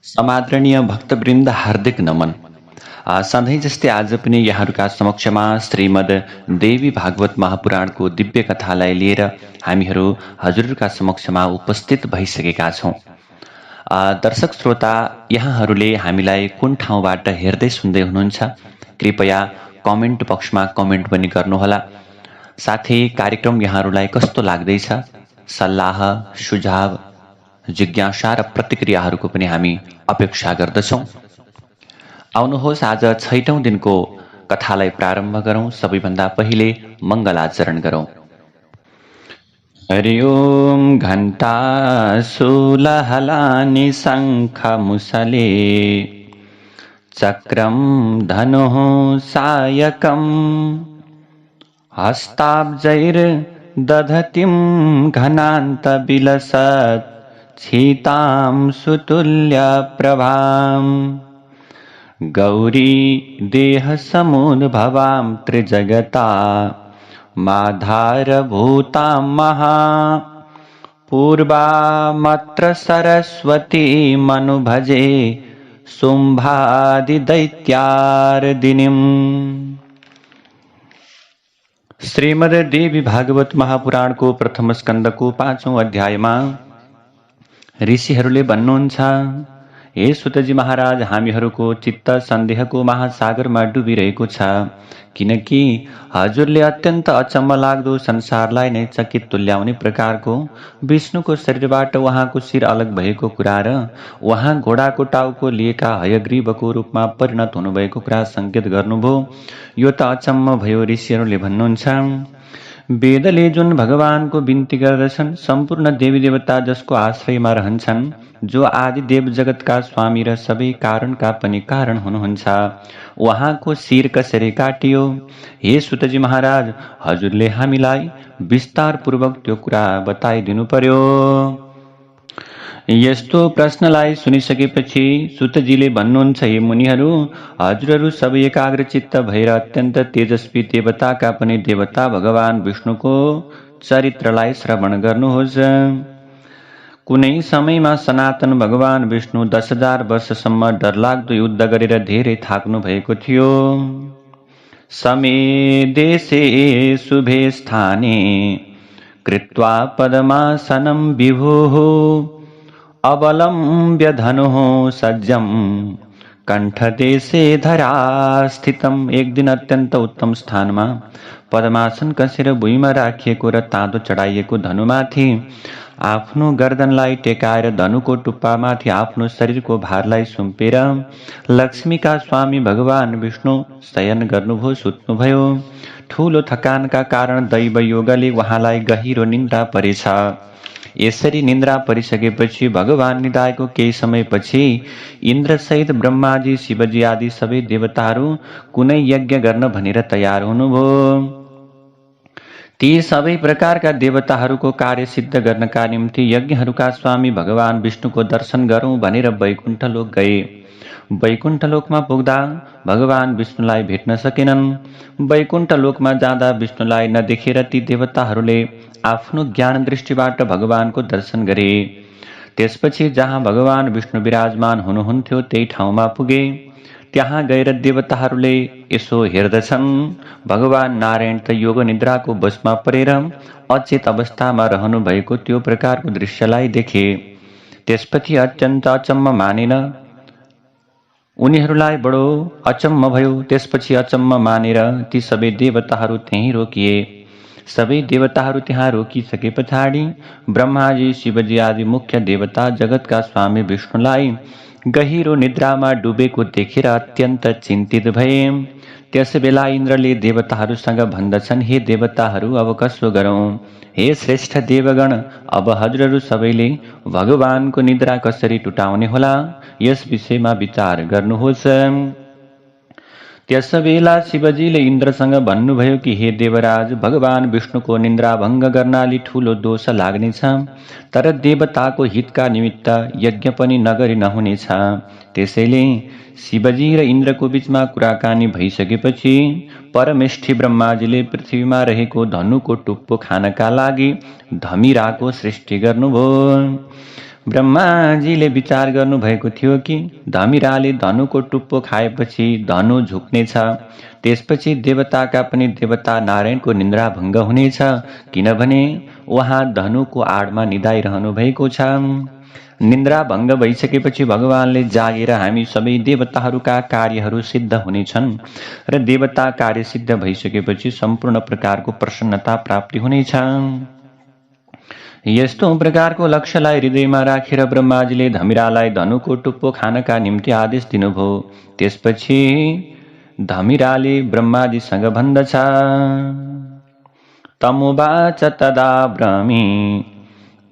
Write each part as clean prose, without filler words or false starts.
समादरणीय भक्तवृन्द हार्दिक नमन। सधैँ जस्तै आज पनि यहाँहरूका समक्षमा श्रीमद् देवी भागवत महापुराणको दिव्य कथालाई लिएर हामीहरू हजुरहरूका समक्षमा उपस्थित भइसकेका छौँ। दर्शक श्रोता, यहाँहरूले हामीलाई कुन ठाउँबाट हेर्दै सुन्दै हुनुहुन्छ, कृपया कमेन्ट बक्समा कमेन्ट पनि गर्नुहोला। साथै कार्यक्रम यहाँहरूलाई कस्तो लाग्दैछ, सल्लाह सुझाव जिज्ञासा र प्रतिक्रियाहरूको पनि हामी अपेक्षा गर्दछौँ। आउनुहोस् आज 6औं दिनको कथालाई प्रारम्भ गरौँ। सबैभन्दा पहिले मङ्गलाचरण गरौँ। हरि ओम घण्टा शूलहलानि शङ्खमुसले चक्रं धनुः सायकं हस्ताब्जैर्दधतिं घनान्तविलसत् छीतां सुतुल्यप्रभां गौरी देहसमुद्भवां त्रिजगता माधारभूतां महा पूर्वामत्र सरस्वतीमनुभजे शुम्भादिदैत्यार्दिनीम्। श्रीमद् देवी भागवत महापुराणको प्रथम स्कन्धको 5औं अध्यायमा ऋषिहरूले भन्नुहुन्छ, हे सुतजी महाराज, हामीहरूको चित्त सन्देहको महासागरमा डुबिरहेको छ, किनकि हजुरले अत्यन्त अचम्म लाग्दो संसारलाई नै चकित तुल्याउने प्रकारको विष्णुको शरीरबाट उहाँको शिर अलग भएको कुरा र उहाँ घोडाको टाउको लिएका हयग्रीवको रूपमा परिणत हुनुभएको कुरा सङ्केत गर्नुभयो। यो त अचम्म भयो। ऋषिहरूले भन्नुहुन्छ, वेदले जुन भगवानको बिन्ती गर्दछन्, सम्पूर्ण देवी देवता जसको आश्रयमा रहन्छन्, जो आदि देव जगतका स्वामी र सबै कारणका पनि कारण हुनुहुन्छ, उहाँको शिर कसरी काटियो? हे सुतजी महाराज, हजुरले हामीलाई विस्तारपूर्वक त्यो कुरा बताइदिनु पर्यो। यस्तो प्रश्नलाई सुनिसकेपछि सुतजीले भन्नुहुन्छ, हे मुनिहरू, हजुरहरू सबै एकाग्रचित्त भएर अत्यन्त तेजस्वी देवताका पनि देवता भगवान विष्णुको चरित्रलाई श्रवण गर्नुहोस्। कुनै समयमा सनातन भगवान विष्णु 10,000 वर्षसम्म डरलाग्दो युद्ध गरेर धेरै थाक्नु भएको थियो। समे देशे शुभे स्थाने कृत्वा पद्मासनं विभुः अवलम्ब्य धनुः सज्जं कण्ठदेशे धरास्थितम्। एक दिन अत्यन्त उत्तम स्थानमा पद्मासन कसेर भुइँमा राखिएको र ताँदो चढाइएको धनुमाथि आफ्नो गर्दनलाई टेकाएर धनुको टुप्पामाथि आफ्नो शरीरको भारलाई सुम्पेर लक्ष्मीका स्वामी भगवान विष्णु शयन गर्नुभयो, सुत्नुभयो। ठूलो थकानका कारण दैव योगले उहाँलाई गहिरो निन्द्रा परेछ। यसरी निन्द्रा परिसकेपछि भगवान निदाएको केही समयपछि इन्द्रसहित ब्रह्माजी, शिवजी आदि सबै देवताहरू कुनै यज्ञ गर्न भनेर तयार हुनुभयो। ती सबै प्रकारका देवताहरूको कार्य सिद्ध गर्नका निम्ति यज्ञहरूका स्वामी भगवान विष्णुको दर्शन गरौँ भनेर वैकुण्ठ लोक गए। वैकुण्ठ लोकमा पुग्दा भगवान विष्णुलाई भेट्न सकेनन्। वैकुण्ठ लोकमा जाँदा विष्णुलाई नदेखेर ती देवताहरूले आफ्नो ज्ञान दृष्टिबाट भगवानको दर्शन गरे। त्यसपछि जहाँ भगवान विष्णु विराजमान हुनुहुन्थ्यो त्यही ठाउँमा पुगे। त्यहाँ गएर देवताहरूले यसो हेर्दछन्, भगवान नारायण त योग निद्राको वशमा परेर अचेत अवस्थामा रहनु भएको त्यो प्रकारको दृश्यलाई देखे। त्यसपछि अत्यन्त अचम्म मानेन। उनीहरूलाई बडो अचम्म भयो। त्यसपछि अचम्म मानेर ती सबै देवताहरू त्यहीँ रोकिए। सबै देवताहरू त्यहाँ रोकिसके पछाडि ब्रह्माजी, शिवजी आदि मुख्य देवता जगतका स्वामी विष्णुलाई गहिरो निद्रामा डुबेको देखेर अत्यन्त चिन्तित भए। त्यसबेला इन्द्रले देवताहरूसँग भन्दछन्, हे देवताहरू, अब कसो गरौँ? हे श्रेष्ठ देवगण, अब हजुरहरू सबैले भगवानको निद्रा कसरी टुटाउने होला, यस विषयमा विचार गर्नुहोस्। त्यसबेला शिवजीले इन्द्रसँग भन्नुभयो कि हे देवराज, भगवान विष्णुको निन्द्रा भङ्ग गर्नाले ठूलो दोष लाग्नेछ, तर देवताको हितका निमित्त यज्ञ पनि नगरी नहुनेछ। त्यसैले शिवजी र इन्द्रको बीचमा कुराकानी भइसकेपछि परमेष्ठी ब्रह्माजीले पृथ्वीमा रहेको धनुको टुप्पो खानका लागि धमिराको सृष्टि गर्नुभयो। ब्रह्माजीले विचार गर्नुभएको थियो कि धमिराले धनुको टुप्पो खाएपछि धनु झुक्नेछ। त्यसपछि देवताका पनि देवता नारायणको निन्द्रा भङ्ग हुनेछ, किनभने उहाँ धनुको आडमा निदाइरहनु भएको छ। निन्द्रा भङ्ग भइसकेपछि भगवानले जागेर हामी सबै देवताहरूका कार्यहरू सिद्ध हुनेछन् र देवता कार्य सिद्ध भइसकेपछि सम्पूर्ण प्रकारको प्रसन्नता प्राप्ति हुनेछ। यस्तो प्रकारको लक्ष्यलाई हृदयमा राखेर ब्रह्माजीले धमिरालाई धनुको टुप्पो खानका निम्ति आदेश दिनुभयो। त्यसपछि धमिराले ब्रह्माजीसँग भन्दछ, तमुवाच तदा ब्रह्मी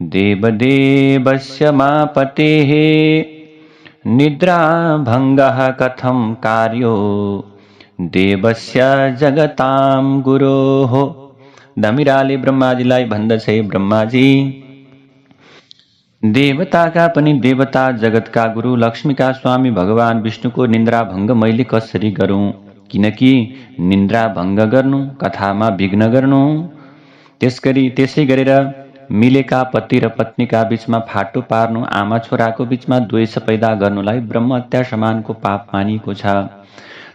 देवदेवस्य मापतेः निद्रा भङ्गः कथं कार्यो देवस्य जगतां गुरोः। धमिराले ब्रह्माजीलाई भन्दछ, ब्रह्माजी, देवताका पनि देवता जगतका गुरु लक्ष्मीका स्वामी भगवान विष्णुको निन्द्रा भङ्ग मैले कसरी गरूँ? किनकि निन्द्रा भङ्ग गर्नु, कथामा विघ्न गर्नु, त्यसै गरेर मिलेका पति र पत्नीका बीचमा फाटो पार्नु, आमा छोराको बीचमा द्वेष पैदा गर्नुलाई ब्रह्म हत्या समानको पाप मानिएको छ।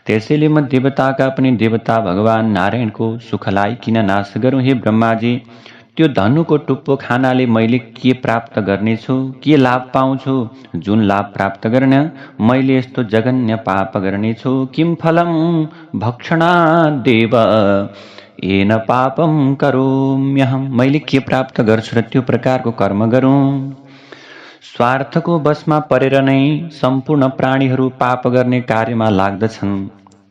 त्यसैले म देवताका पनि देवता भगवान नारायणको सुखलाई किन नाश गरौँ? हे ब्रह्माजी, त्यो धनुको टुप्पो खानाले मैले के प्राप्त गर्नेछु? के लाभ पाउँछु? जुन लाभ प्राप्त गर्न मैले यस्तो जघन्य पाप गर्नेछु। किम फलम भक्षणादेव येन पापम करोम्यहम्। मैले के प्राप्त गर्छु र त्यो प्रकारको कर्म गरौँ? स्वार्थको वशमा परेर नै सम्पूर्ण प्राणीहरू पाप गर्ने कार्यमा लाग्दछन्।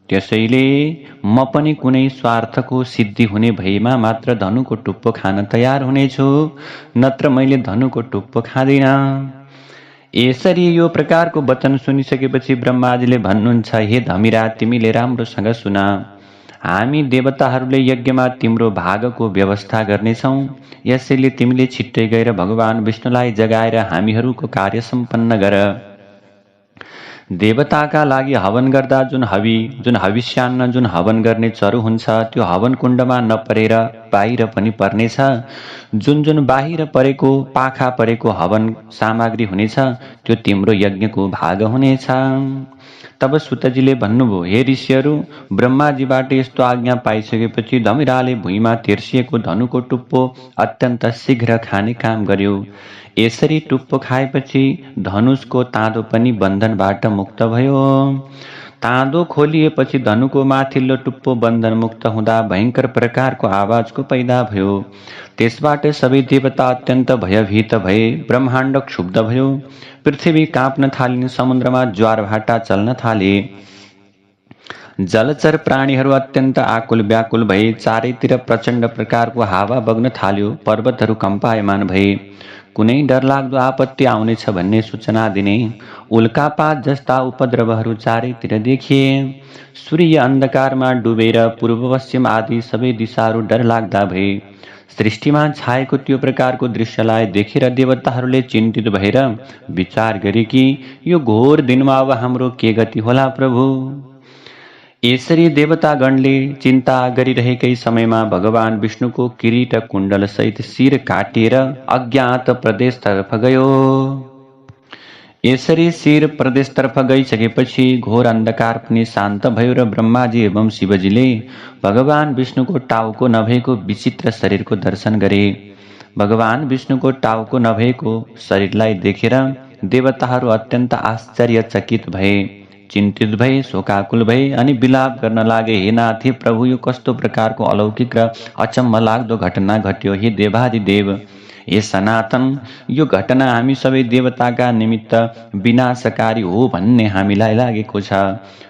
त्यसैले म पनि कुनै स्वार्थको सिद्धि हुने भएमा मात्र धनुको टुप्पो खान तयार हुनेछु, नत्र मैले धनुको टुप्पो खाँदिन। यसरी यो प्रकारको वचन सुनिसकेपछि ब्रह्माजीले भन्नुहुन्छ, हे धमिरा, तिमीले राम्रोसँग सुन। हामी देवताहरूले यज्ञमा तिम्रो भागको व्यवस्था गर्नेछौँ। यसैले तिमीले छिट्टै गएर भगवान विष्णुलाई जगाएर हामीहरूको कार्य सम्पन्न गर। देवताका लागि हवन गर्दा जुन हविष्यान्न, जुन हवन गर्ने चरु हुन्छ, त्यो हवन कुण्डमा नपरेर बाहिर पनि पर्नेछ। जुन बाहिर परेको, पाखा परेको हवन सामग्री हुनेछ, त्यो तिम्रो यज्ञको भाग हुनेछ। तब सुतजीले भन्नुभयो, हे ऋषिहरू, ब्रह्माजीबाट यस्तो आज्ञा पाइसकेपछि धमिराले भुइँमा तेर्सिएको धनुको टुप्पो अत्यन्त शीघ्र खाने काम गर्यो। यसरी टुप्पो खाएपछि धनुषको ताँदो पनि बन्धनबाट मुक्त भयो। ताँदो खोलिएपछि धनुको माथिल्लो टुप्पो बन्धन मुक्त हुँदा भयङ्कर प्रकारको आवाजको पैदा भयो। त्यसबाट सबै देवता अत्यन्त भयभीत भए। ब्रह्माण्ड क्षुब्ध भयो, पृथ्वी काँप्न थालिन्, समुद्रमा ज्वार भाटा चल्न थाले। जलचर प्राणीहरू अत्यन्त आकुल व्याकुल भए। चारैतिर प्रचण्ड प्रकारको हावा बग्न थाल्यो। पर्वतहरू कम्पायमान भए। कुनै डरलाग्दो आपत्ति आउनेछ भन्ने सूचना दिने उल्कापात जस्ता उपद्रवहरू चारैतिर देखिए। सूर्य अन्धकारमा डुबेर पूर्व पश्चिम आदि सबै दिशाहरू डरलाग्दा भए। सृष्टिमा छाएको त्यो प्रकारको दृश्यलाई देखेर देवताहरूले चिन्तित भएर विचार गरे कि यो घोर दिनमा अब हाम्रो के गति होला प्रभु। यसरी देवतागणले चिन्ता गरिरहेकै समयमा भगवान विष्णुको किरीट कुण्डल सहित शिर काटिएर अज्ञात प्रदेशतर्फ गयो। यसरी शिर प्रदेशतर्फ गइसकेपछि घोर अन्धकार पनि शान्त भयो र ब्रह्माजी एवं शिवजीले भगवान विष्णुको टाउको नभएको विचित्र शरीरको दर्शन गरे। भगवान विष्णुको टाउको नभएको शरीरलाई देखेर देवताहरू अत्यन्त आश्चर्यचकित भए, चिन्तित भए, शोकाकुल भए अनि विलाप गर्न लागे। हे नाथ, हे प्रभु, यो कस्तो प्रकारको अलौकिक र अचम्म लाग्दो घटना घट्यो? हे देवादिदेव, हे सनातन, यो घटना हामी सबै देवताका निमित्त विनाशकारी हो भन्ने हामीलाई लागेको छ।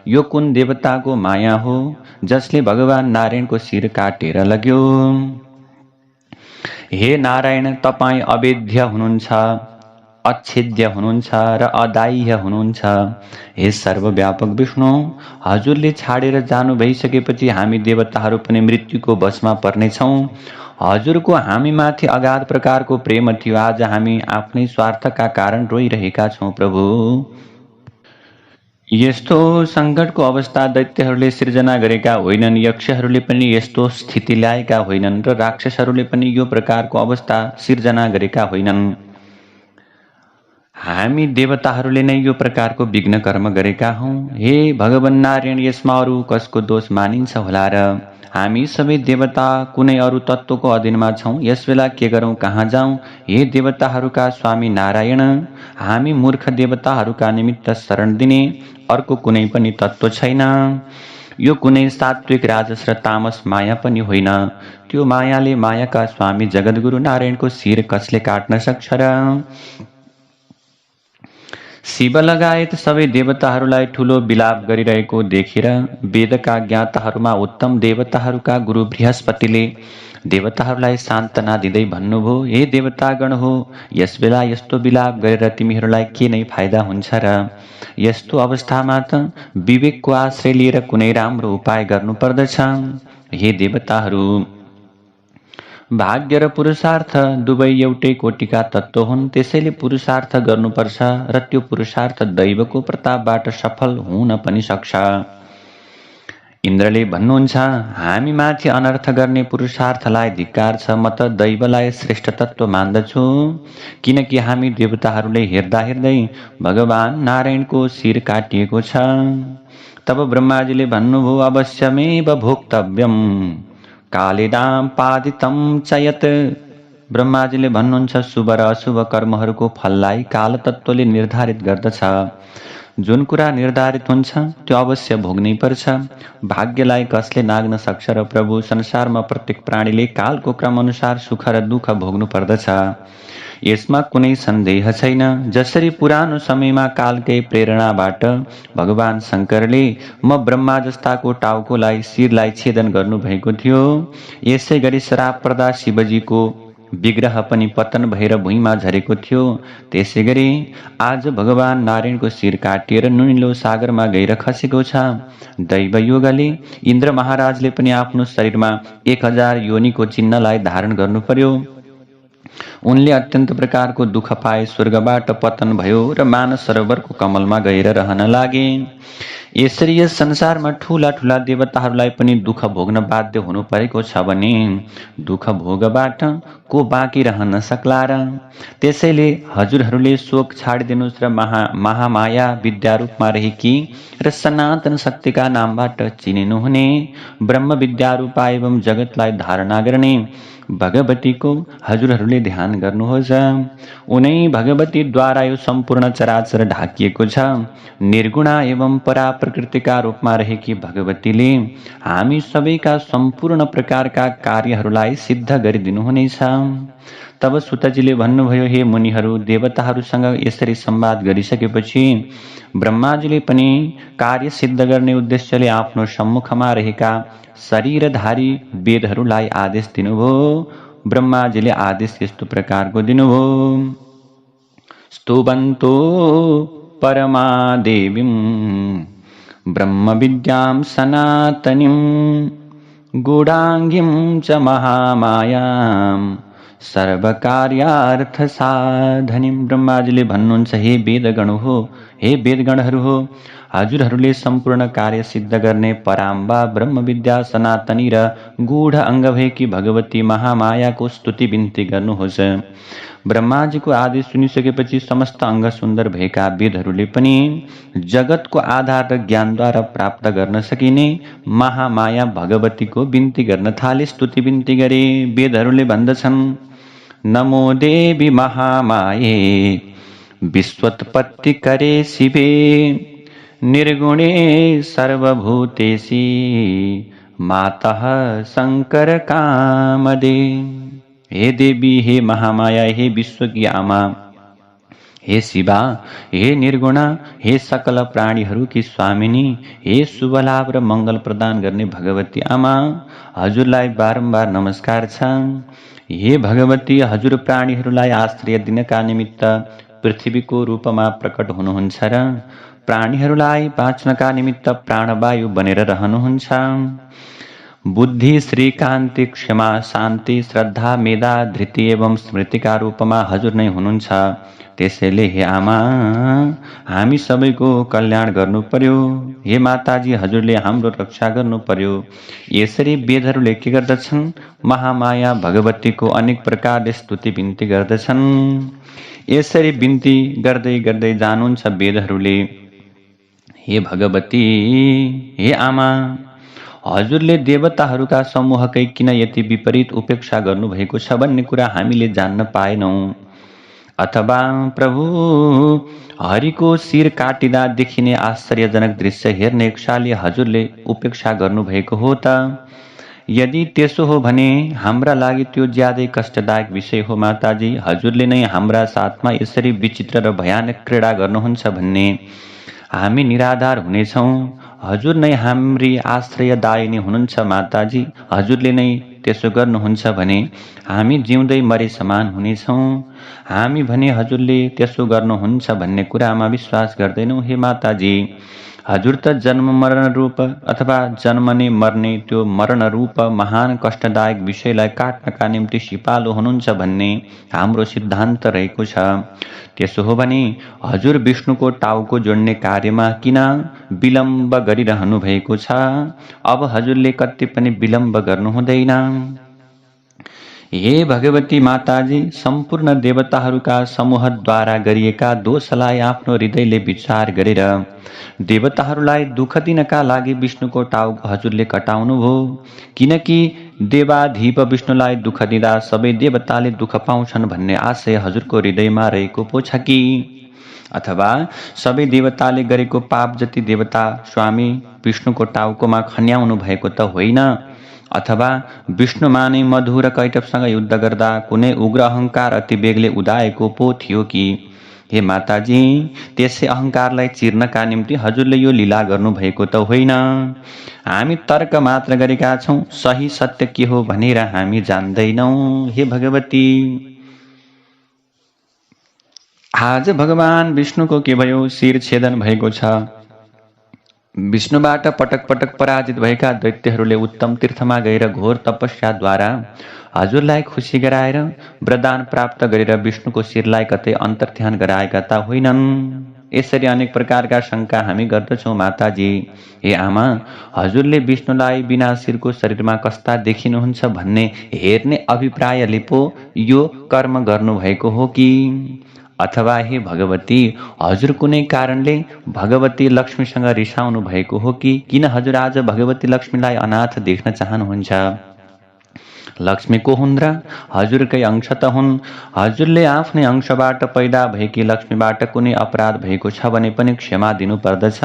यो कुन देवताको माया हो जसले भगवान नारायणको शिर काटेर लग्यो? हे नारायण, तपाईँ अवेद्य हुनुहुन्छ, अच्छेद्य हुनुहुन्छ र अदाह्य हुनुहुन्छ। हे सर्वव्यापक विष्णु, हजुरले छाडेर जानु भइसकेपछि हामी देवताहरू पनि मृत्युको वशमा पर्नेछौँ। हजुरको हामीमाथि अगाध प्रकारको प्रेम थियो। आज हामी आफ्नै स्वार्थका कारण रोइरहेका छौँ प्रभु। यस्तो सङ्कटको अवस्था दैत्यहरूले सिर्जना गरेका होइनन्, यक्षहरूले पनि यस्तो स्थिति ल्याएका होइनन् र राक्षसहरूले पनि यो प्रकारको अवस्था सिर्जना गरेका होइनन्। हामी देवताहरूले नै यो प्रकारको विघ्न कर्म गरेका हौँ। हे भगवान नारायण, यसमा अरू कसको दोष मानिन्छ होला र? हामी सबै देवता कुनै अरू तत्त्वको अधीनमा छौँ। यस बेला के गरौँ, कहाँ जाउँ? हे देवताहरूका स्वामी नारायण, हामी मूर्ख देवताहरूका निमित्त शरण दिने अर्को कुनै पनि तत्त्व छैन। यो कुनै सात्विक, राजस र तामस माया पनि होइन। त्यो मायाले मायाका स्वामी जगद्गुरु नारायणको शिर कसले काट्न सक्छ र? शिव लगायत सबै देवताहरूलाई ठूलो विलाप गरिरहेको देखेर वेदका ज्ञाताहरूमा उत्तम देवताहरूका गुरु बृहस्पतिले देवताहरूलाई सान्त्वना दिँदै भन्नुभयो, हे देवतागण हो, यस बेला यस्तो विलाप गरेर तिमीहरूलाई के नै फाइदा हुन्छ र? यस्तो अवस्थामा त विवेकको आश्रय लिएर कुनै राम्रो उपाय गर्नुपर्दछ। हे देवताहरू, भाग्य र पुरुषार्थ दुवै एउटै कोटिका तत्त्व हुन्। त्यसैले पुरुषार्थ गर्नुपर्छ र त्यो पुरुषार्थ दैवको प्रतापबाट सफल हुन पनि सक्छ। इन्द्रले भन्नुहुन्छ, हामी माथि अनर्थ गर्ने पुरुषार्थलाई धिक्कार छ। म त दैवलाई श्रेष्ठ तत्त्व मान्दछु, किनकि हामी देवताहरूले हेर्दा हेर्दै भगवान नारायणको शिर काटिएको छ। तब ब्रह्माजीले भन्नुभयो, अवश्यमेव भोक्तव्यम कालेनाम पादितम च यत्। ब्रह्माजीले भन्नुहुन्छ, शुभ र अशुभ कर्महरूको फललाई काल तत्त्वले निर्धारित गर्दछ। जुन कुरा निर्धारित हुन्छ त्यो अवश्य भोग्नै पर्छ। भाग्यलाई कसले नाग्न सक्छ र? प्रभु, संसारमा प्रत्येक प्राणीले कालको क्रम अनुसार सुख र दुःख भोग्नु पर्दछ, यसमा कुनै सन्देह छैन। जसरी पुरानो समयमा कालकै प्रेरणाबाट भगवान शङ्करले म ब्रह्मा जस्ताको टाउकोलाई, शिरलाई छेदन गर्नुभएको थियो, यसै गरी श्राप पर्दा शिवजीको विग्रह पनि पतन भएर भुइँमा झरेको थियो। त्यसै गरी आज भगवान नारायणको शिर काटिएर नुनिलो सागरमा गएर खसेको छ। दैवयोगले इन्द्र महाराजले पनि आफ्नो शरीरमा 1000 योनिको चिन्हलाई धारण गर्नु पर्यो। उनले अत्यन्त प्रकारको दुःख पाए, स्वर्गबाट पतन भयो र मानस सरोवरको कमलमा गएर रहन लागे। यसरी यस संसारमा ठूला ठूला देवताहरूलाई पनि दुःख भोग्न बाध्य हुनु परेको छ भने दुःख भोगबाट को बाँकी रहन सक्ला र? त्यसैले हजुरहरूले शोक छाडिदिनुहोस् र महामाया विद्या रूपमा रहेकी र सनातन शक्तिका नामबाट चिनिनुहुने ब्रह्म विद्या रूपा एवं जगतलाई धारणा गर्ने भगवतीको हजुरहरूले ध्यान गर्नुहोस्। उनै भगवतीद्वारा यो सम्पूर्ण चराचर ढाकिएको छ। निर्गुणा एवं परा प्रकृतिका रूपमा रहेकी भगवतीले हामी सबैका सम्पूर्ण प्रकारका कार्यहरूलाई सिद्ध गरिदिनुहुनेछ। तब सुतजीले भन्नुभयो, हे मुनिहरू, देवताहरूसँग यसरी संवाद गरिसकेपछि ब्रह्माजीले पनि कार्य सिद्ध गर्ने उद्देश्यले आफ्नो सम्मुखमा रहेका शरीरधारी वेदहरूलाई आदेश दिनुभयो। ब्रह्माजीले आदेश यस्तो प्रकारको दिनुभयो, स्तुवन्तो परमा देवीं ब्रह्म विद्यां सनातनीं गूढाङ्गीं च महामायां सर्वकार्यार्थ साधनीं। ब्रह्माजीले भन्नुहुन्छ, हे वेदगण हो, हे वेदगणहरू हो, हजुरहरूले सम्पूर्ण कार्य सिद्ध गर्ने पराम्बा ब्रह्म विद्या सनातनी र गूढ अङ्ग भएकी भगवती महामायाको स्तुति बिन्ती गर्नुहोस्। ब्रह्माजीको आदेश सुनिसकेपछि समस्त अङ्ग सुन्दर भएका वेदहरूले पनि जगतको आधार र ज्ञानद्वारा प्राप्त गर्न सकिने महामाया भगवतीको बिन्ती गर्न थाले, स्तुति बिन्ती गरे। वेदहरूले भन्दछन्, नमो देवी महामाये विश्वोत्पत्ति करे शिवे निर्गुणे सर्वभूतेशी मातः शङ्कर कामदे। हे देवी, हे महामाया, हे विश्व की आमा, हे शिवा, हे निर्गुणा, हे सकल प्राणीहरूकी स्वामिनी, हे शुभ लाभ र मङ्गल प्रदान गर्ने भगवती आमा, हजुरलाई बारम्बार नमस्कार छ। हे भगवती, हजुर प्राणीहरूलाई आश्रय दिनका निमित्त पृथ्वीको रूपमा प्रकट हुनुहुन्छ र प्राणीहरूलाई बाँच्नका निमित्त प्राणवायु बनेर रहनुहुन्छ। बुद्धि, श्री, कान्ति, क्षमा, शान्ति, श्रद्धा, मेधा, धृति एवं स्मृतिका रूपमा हजुर नै हुनुहुन्छ। त्यसैले हे आमा, हामी सबैको कल्याण गर्नु पर्यो। हे माताजी, हजुरले हाम्रो रक्षा गर्नु पर्यो। यसरी वेदहरूले के गर्दछन्? महामाया भगवतीको अनेक प्रकारले स्तुति बिन्ती गर्दछन्। यसरी बिन्ती गर्दै गर्दै जानुहुन्छ वेदहरूले। हे भगवती, हे आमा, हजुरले देवताहरूका समूहकै किन यति विपरीत उपेक्षा गर्नुभएको छ भन्ने कुरा हामीले जान्न पाएनौँ। अथवा प्रभु, हरिको शिर काटिँदा देखिने आश्चर्यजनक दृश्य हेर्ने इच्छाले हजुरले उपेक्षा गर्नुभएको हो त? यदि त्यसो हो भने हाम्रा लागि त्यो ज्यादै कष्टदायक विषय हो माताजी। हजुरले नै हाम्रा साथमा यसरी विचित्र र भयानक क्रीडा गर्नुहुन्छ भन्ने हामी निराधार हुनेछौँ। हजुर नै हाम्री आश्रयदायिनी हुनुहुन्छ माताजी। हजुरले नै त्यसो गर्नुहुन्छ भने हामी जिउँदै मरे समान हुनेछौँ। हामी भने हजुरले त्यसो गर्नुहुन्छ भन्ने कुरामा विश्वास गर्दैनौँ। हे माताजी, हजुर त जन्म मरण रूप अथवा जन्मने मर्ने त्यो मरण रूप महान कष्टदायक विषयलाई काट्नका निम्ति सिपालु हुनुहुन्छ भन्ने हाम्रो सिद्धान्त रहेको छ। त्यसो हो भने हजुर विष्णुको टाउको जोड्ने कार्यमा किन विलम्ब गरिरहनु भएको छ? अब हजुरले कति पनि विलम्ब गर्नु हुँदैन। हे भगवती माताजी, सम्पूर्ण देवताहरूका समूहद्वारा गरिएका दोषलाई आफ्नो हृदयले विचार गरेर देवताहरूलाई दुःख दिनका लागि विष्णुको टाउको हजुरले कटाउनुभयो। किनकि देवाधिप विष्णुलाई दुःख दिँदा सबै देवताले दुःख पाउँछन् भन्ने आशय हजुरको हृदयमा रहेको पो छ कि? अथवा सबै देवताले गरेको पाप जति देवता स्वामी विष्णुको टाउकोमा खन्याउनु भएको त होइन? अथवा विष्णुमा नै मधु र कैटवसँग युद्ध गर्दा कुनै उग्र अहङ्कार अति बेगले उदाएको पो थियो कि? हे माताजी, त्यसै अहङ्कारलाई चिर्नका निम्ति हजुरले यो लीला गर्नुभएको त होइन। हामी तर्क मात्र गरेका छौँ, सही सत्य के हो भनेर हामी जान्दैनौँ। हे भगवती, आज भगवान विष्णुको के भयो? शिर छेदन भएको छ। विष्णुबाट पटक पटक पराजित भएका दैत्यहरूले उत्तम तीर्थमा गएर घोर तपस्याद्वारा हजुरलाई खुसी गराएर वरदान प्राप्त गरेर विष्णुको शिरलाई कतै अन्तर्ध्यान गराएका त होइनन्। यसरी अनेक प्रकारका शङ्का हामी गर्दछौँ माताजी। हे आमा, हजुरले विष्णुलाई बिना शिरको शरीरमा कस्ता देखिनुहुन्छ भन्ने हेर्ने अभिप्रायले पो यो कर्म गर्नुभएको हो कि? अथवा हे भगवती, हजुर कुनै कारणले भगवती लक्ष्मीसँग रिसाउनु भएको हो कि? किन हजुर आज भगवती लक्ष्मीलाई अनाथ देख्न चाहनुहुन्छ? लक्ष्मी को हुन् र? हजुरकै अंश त हुन्। हजुरले आफ्नै अंशबाट पैदा भएकी लक्ष्मीबाट कुनै अपराध भएको छ भने पनि क्षमा दिनु पर्दछ।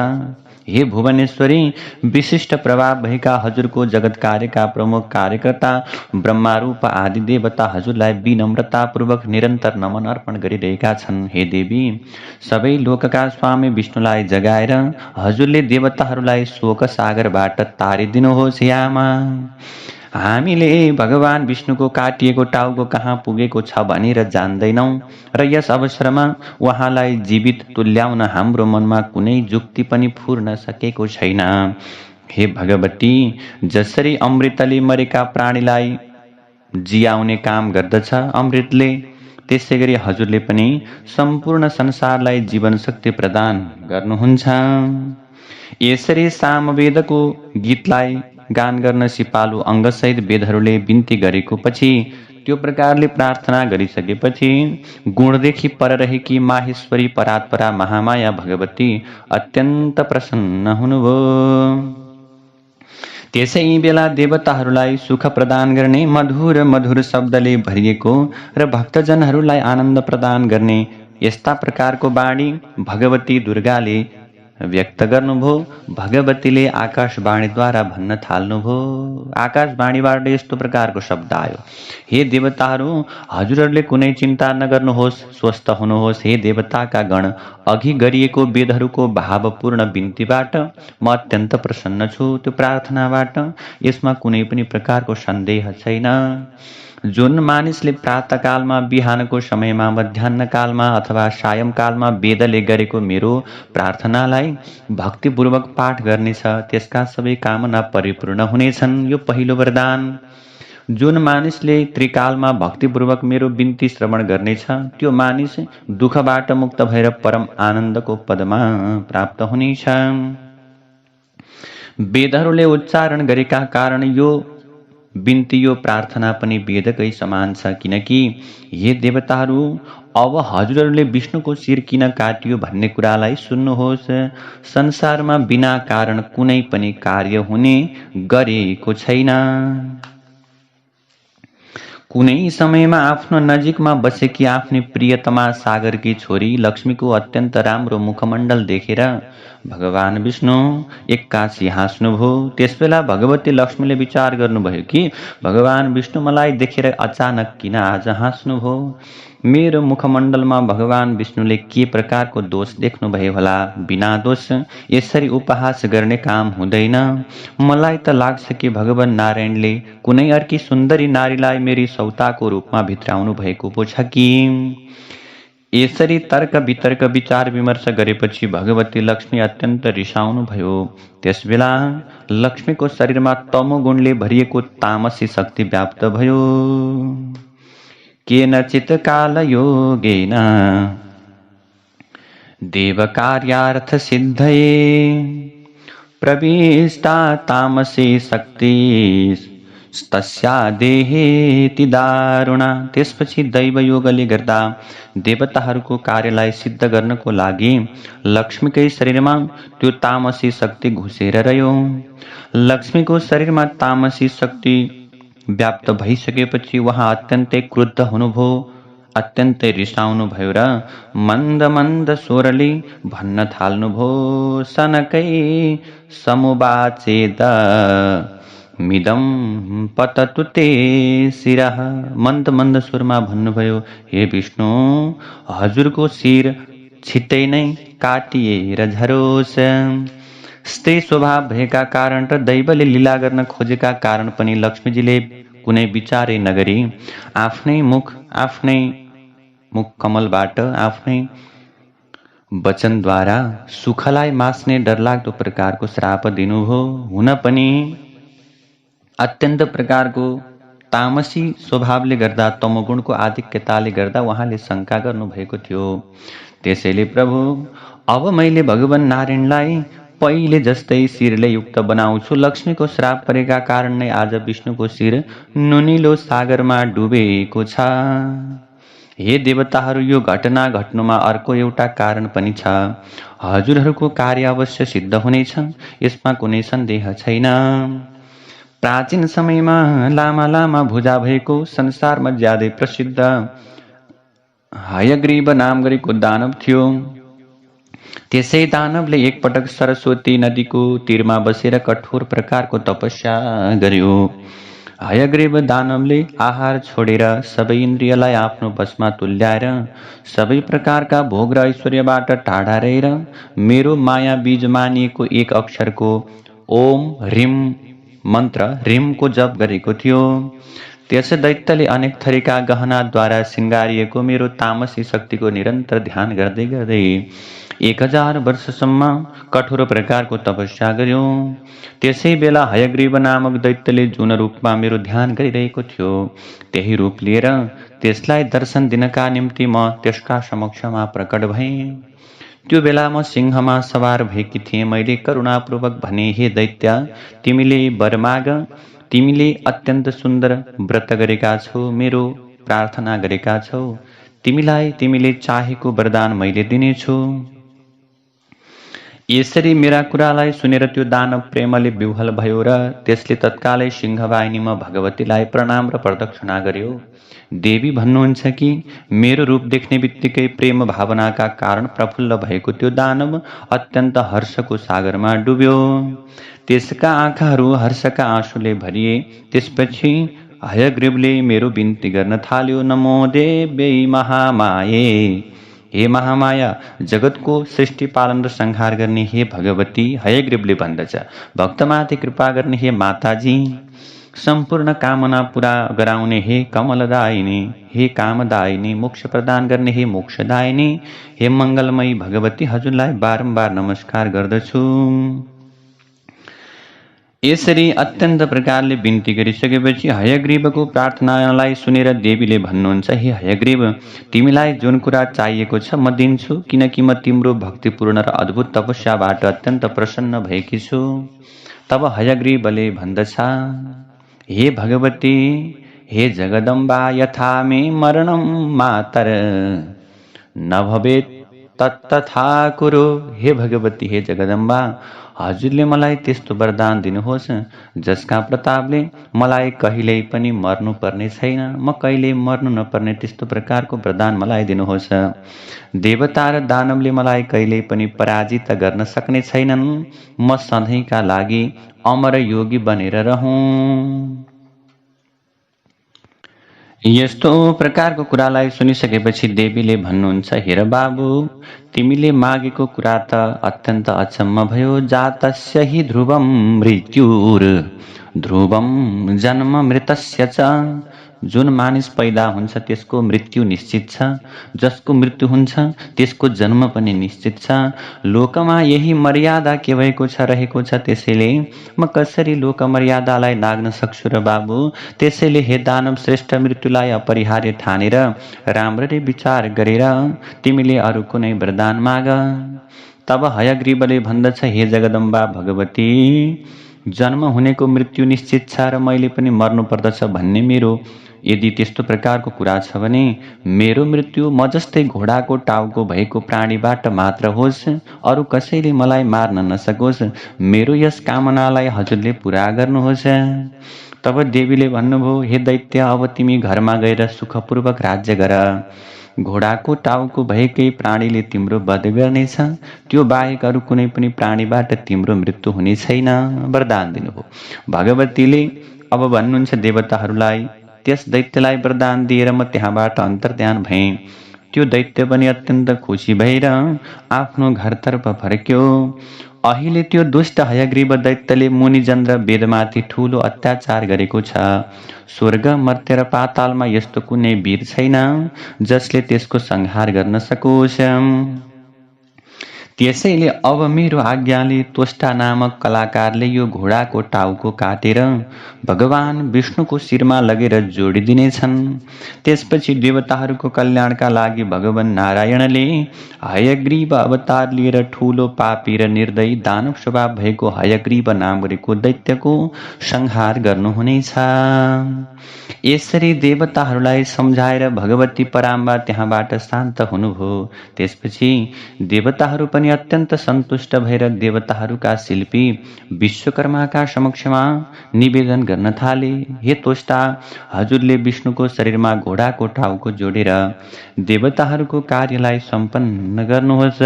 हे भुवनेश्वरी, विशिष्ट प्रभाव भएका हजुरको जगत कार्यका प्रमुख कार्यकर्ता ब्रह्मारूप आदि देवता हजुरलाई विनम्रतापूर्वक निरन्तर नमन अर्पण गरिरहेका छन्। हे देवी, सबै लोकका स्वामी विष्णुलाई जगाएर हजुरले देवताहरूलाई शोक सागरबाट तारिदिनुहोस्। हे आमा, हामीले भगवान विष्णुको काटिएको टाउको कहाँ पुगेको छ भनेर जान्दैनौँ र यस अवसरमा उहाँलाई जीवित तुल्याउन हाम्रो मनमा कुनै जुक्ति पनि फुर्न सकेको छैन। हे भगवती, जसरी अमृतले मरेका प्राणीलाई जियाउने काम गर्दछ अमृतले, त्यसै गरी हजुरले पनि सम्पूर्ण संसारलाई जीवन शक्ति प्रदान गर्नुहुन्छ। यसरी सामवेदको गीतलाई गान गर्न सिपालु अङ्गसहित वेदहरूले बिन्ती गरेको पछि, त्यो प्रकारले प्रार्थना गरिसकेपछि गुणदेखि पर रहेकी माहेश्वरी परात्परा महामाया भगवती अत्यन्त प्रसन्न हुनुभयो। त्यसै बेला देवताहरूलाई सुख प्रदान गर्ने मधुर मधुर शब्दले भरिएको र भक्तजनहरूलाई आनन्द प्रदान गर्ने यस्ता प्रकारको वाणी भगवती दुर्गाले व्यक्त गर्नुभयो। भगवतीले आकाशवाणीद्वारा भन्न थाल्नुभयो। आकाशवाणीबाट यस्तो प्रकारको शब्द आयो, हे देवताहरू, हजुरहरूले कुनै चिन्ता नगर्नुहोस्, स्वस्थ हुनुहोस्। हे देवताका गण, अघि गरिएको वेदहरूको भावपूर्ण बिन्तीबाट म अत्यन्त प्रसन्न छु। त्यो प्रार्थनाबाट यसमा कुनै पनि प्रकारको सन्देह छैन। जुन मानिसले प्रातःकालमा, बिहानको समयमा, मध्याह्नकालमा अथवा सायंकालमा वेदले गरेको मेरो प्रार्थनालाई भक्तिपूर्वक पाठ गर्नेछ, त्यसका सबै कामना परिपूर्ण हुनेछन्। यो पहिलो वरदान। जुन मानिसले त्रिकालमा भक्तिपूर्वक मेरो बिन्ती श्रवण गर्नेछ, त्यो मानिस दुःखबाट मुक्त भएर परम आनन्दको पदमा प्राप्त हुनेछ। वेदहरूले उच्चारण गरेका कारण यो बिन्ती, यो प्रार्थना पनि वेदकै समान छ। किनकि हे देवताहरू, अब हजुरहरूले विष्णुको शिर किन काटियो भन्ने कुरालाई सुन्नुहोस्। संसारमा बिना कारण कुनै पनि कार्य हुने गरेको छैन। कुनै समयमा आफ्नो नजिकमा बसेकी आफ्नी प्रियतमा सागरकी छोरी लक्ष्मीको अत्यन्त राम्रो मुखमण्डल देखेर भगवान विष्णु एक्कासी हाँस्नुभयो। त्यसबेला भगवती लक्ष्मीले विचार गर्नुभयो कि भगवान विष्णु मलाई देखेर अचानक किन आज हाँस्नुभयो। मेरो मुखमण्डलमा भगवान विष्णुले के प्रकारको दोष देख्नुभयो होला। बिना दोष यसरी उपहास गर्ने काम हुँदैन। मलाई त लाग्छ कि भगवान नारायणले कुनै अर्की सुन्दरी नारीलाई मेरी सौताको रूपमा भित्राउनु भएको पो छ कि। यसरी तर्क वितर्क विचार विमर्श गरेपछि भगवती लक्ष्मी अत्यन्त रिसाउनु भयो। त्यसबेला लक्ष्मीको शरीरमा तमोगुणले भरिएको तामसी शक्ति व्याप्त भयो। केनचित् कालयोगेन देवकार्यार्थ सिद्धये प्रविष्टा तामसी शक्ति तस्या देहेति दारुणा। त्यसपछि दैवयोगले गर्दा देवताहरूको कार्यलाई सिद्ध गर्नको लागि लक्ष्मीकै शरीरमा त्यो तामसी शक्ति घुसेर रह्यो। लक्ष्मीको शरीरमा तामसी शक्ति व्याप्त भइसकेपछि उहाँ अत्यन्तै क्रुद्ध हुनुभयो, अत्यन्तै रिसाउनु भयो र मन्द मन्द स्वरले भन्न थाल्नुभयो, सनकै समुवाचेद मिदम पततु ते शिरः। मन्द मन्द स्वरमा भन्नुभयो, हे विष्णु, हजुरको शिर छिट्टै नै काटिएर झरोस्। स्त्री स्वभाव भएका कारण र दैवले लीला गर्न खोजेका कारण पनि लक्ष्मीजीले कुनै विचारै नगरी आफ्नै मुख कमलबाट आफ्नै वचनद्वारा सुखलाई मास्ने डरलाग्दो प्रकारको श्राप दिनुभयो। हुन पनि अत्यन्त प्रकारको तामसी स्वभावले गर्दा, तमोगुणको आधिक्यताले गर्दा उहाँले शङ्का गर्नुभएको थियो। त्यसैले प्रभु, अब मैले भगवान नारायणलाई पहिले जस्तै शिरले युक्त बनाउँछु। लक्ष्मीको श्राप परेका कारण नै आज विष्णुको शिर नुनिलो सागरमा डुबेको छ। हे देवताहरू, यो घटना घट्नुमा अर्को एउटा कारण पनि छ। हजुरहरूको कार्य अवश्य सिद्ध हुनेछ, यसमा कुनै सन्देह छैन। प्राचीन समयमा लामा लामा भुजा भएको संसारमा ज्यादै प्रसिद्ध हयग्रीव नाम गरेको दानव थियो। त्यसै दानवले एकपटक सरस्वती नदीको तीरमा बसेर कठोर प्रकारको तपस्या गर्यो। हयग्रीव दानवले आहार छोडेर सबै इन्द्रियलाई आफ्नो वशमा तुल्याएर सबै प्रकारका भोग र ऐश्वर्यबाट टाढा रहेर मेरो माया बीज मानिएको एक अक्षरको ओम ह्रीम मन्त्र ह्रीमको जप गरेको थियो। त्यस दैत्यले अनेक थरीका गहनाद्वारा सिंगारिएको मेरो तामसी शक्तिको निरन्तर ध्यान गर्दै गर्दै 1000 वर्षसम्म कठोर प्रकारको तपस्या गर्यो। त्यसै बेला हयग्रीव नामक दैत्यले जुन रूपमा मेरो ध्यान गरिरहेको थियो, त्यही रूप लिएर त्यसलाई दर्शन दिनका निम्ति म त्यसका समक्षमा प्रकट भएँ। त्यो बेला म सिंहमा सवार भएकी थिएँ। मैले करुणापूर्वक भने, हे दैत्य, तिमीले वर माग। तिमीले अत्यन्त सुन्दर व्रत गरेका छौ, मेरो प्रार्थना गरेका छौ। तिमीलाई तिमीले चाहेको वरदान मैले दिनेछु। यसरी मेरा कुरालाई सुनेर त्यो दानव प्रेमले विह्वल भयो र त्यसले तत्कालै सिंहवाहिनीमा भगवतीलाई प्रणाम र प्रदक्षिणा गर्यो। देवी भन्नुहुन्छ कि मेरो रूप देख्ने बित्तिकै प्रेम भावनाका कारण प्रफुल्ल भएको त्यो दानव अत्यन्त हर्षको सागरमा डुब्यो। त्यसका आँखाहरू हर्षका आँसुले भरिए। त्यसपछि हयग्रीवले मेरो बिन्ती गर्न थाल्यो, नमो देव्यै महामाये। हे महामाया, जगतको सृष्टि पालन र संहार गर्ने हे भगवती। हयग्रीवले भन्दछ, भक्तमाथि कृपा गर्ने हे माताजी। सम्पूर्ण कामना पूरा गराउने हे कमलदायिनी, हे कामदायिनी। मोक्ष प्रदान गर्ने हे मोक्षदायिनी, हे मङ्गलमयी भगवती, हजुरलाई बारम्बार नमस्कार गर्दछु। यसरी अत्यन्त प्रकारले बिन्ती गरिसकेपछि हयग्रीवको प्रार्थनालाई सुनेर देवीले भन्नुहुन्छ, हे हयग्रीव, तिमीलाई जुन कुरा चाहिएको छ म दिन्छु, किनकि म तिम्रो भक्तिपूर्ण र अद्भुत तपस्याबाट अत्यन्त प्रसन्न भएकी छु। तब हयग्रीवले भन्दछ, हे भगवती, हे जगदम्बा, यथा मे मरणं मातर न भवेत् तत्तथा कुरु। हे भगवती, हे जगदम्बा, हजुरले मलाई त्यस्तो वरदान दिनुहोस् जसका प्रतापले मलाई कहिल्यै पनि मर्नु पर्ने छैन, म कहिल्यै मर्नु नपर्ने त्यस्तो प्रकारको वरदान मलाई दिनुहोस्। देवता र दानवले मलाई कहिल्यै पनि पराजित गर्न सक्ने छैनन्। म सधैँका लागि अमर योगी बनेर रहूँ। यस्तो प्रकारको कुरालाई सुनिसकेपछि देवीले भन्नुहुन्छ, हेर बाबु, तिमीले मागेको कुरा त अत्यन्त अचम्म भयो। जातस्य हि ध्रुवम मृत्युर ध्रुवम जन्म मृतस्य च। जुन मानिस पैदा हुन्छ त्यसको मृत्यु निश्चित छ, जसको मृत्यु हुन्छ त्यसको जन्म पनि निश्चित छ। लोकमा यही मर्यादा के भएको छ, रहेको छ। त्यसैले म कसरी लोक मर्यादालाई नाग्न सक्छु र बाबु? त्यसैले हे दानव श्रेष्ठ, मृत्युलाई अपरिहार्य ठानेर राम्ररी विचार गरेर तिमीले अरू कुनै वरदान माग। तब हयग्रीवले भन्दछ, हे जगदम्बा भगवती, जन्म हुनेको मृत्यु निश्चित छ र मैले पनि मर्नु पर्दछ भन्ने मेरो यदि त्यस्तो प्रकारको कुरा छ भने मेरो मृत्यु म जस्तै घोडाको टाउको भएको प्राणीबाट मात्र होस्, अरू कसैले मलाई मार्न नसकोस्। मेरो यस कामनालाई हजुरले पुरा गर्नुहोस्। तब देवीले भन्नुभयो, हे दैत्य, अब तिमी घरमा गएर सुखपूर्वक राज्य गर। घोडाको टाउको भएकै प्राणीले तिम्रो वध गर्नेछ, त्यो बाहेक अरू कुनै पनि प्राणीबाट तिम्रो मृत्यु हुने छैन। वरदान दिनुभयो। भगवतीले अब भन्नुहुन्छ देवताहरूलाई, त्यस दैत्यलाई वरदान दिएर म त्यहाँबाट अन्तर्ध्यान भएँ। त्यो दैत्य पनि अत्यन्त खुसी भएर आफ्नो घरतर्फ फर्क्यो। अहिले त्यो दुष्ट हयग्रीव दैत्यले मुनिजन र वेदमाथि ठूलो अत्याचार गरेको छ। स्वर्ग, मर्त्य र पातालमा यस्तो कुनै वीर छैन जसले त्यसको संहार गर्न सकोस्। त्यसैले अब मेरो आज्ञाले त्वष्टा नामक कलाकारले यो घोडाको टाउको काटेर भगवान विष्णुको शिरमा लगेर जोडिदिनेछन्। त्यसपछि देवताहरूको कल्याणका लागि भगवान नारायणले हयग्रीव अवतार लिएर ठूलो पापी र निर्दयी दानव स्वभाव भएको हयग्रीव नाम गरेको दैत्यको संहार गर्नुहुनेछ। यसरी देवताहरूलाई सम्झाएर भगवती पराम्बा त्यहाँबाट शान्त हुनुभयो। त्यसपछि देवताहरू पनि अत्यन्त सन्तुष्ट भएर देवताहरूका शिल्पी विश्वकर्माका समक्षमा निवेदन गर्न थाले, हे त्वष्टा, हजुरले विष्णुको शरीरमा घोडाको टाउको जोडेर देवताहरूको कार्यलाई सम्पन्न गर्नुहोस्।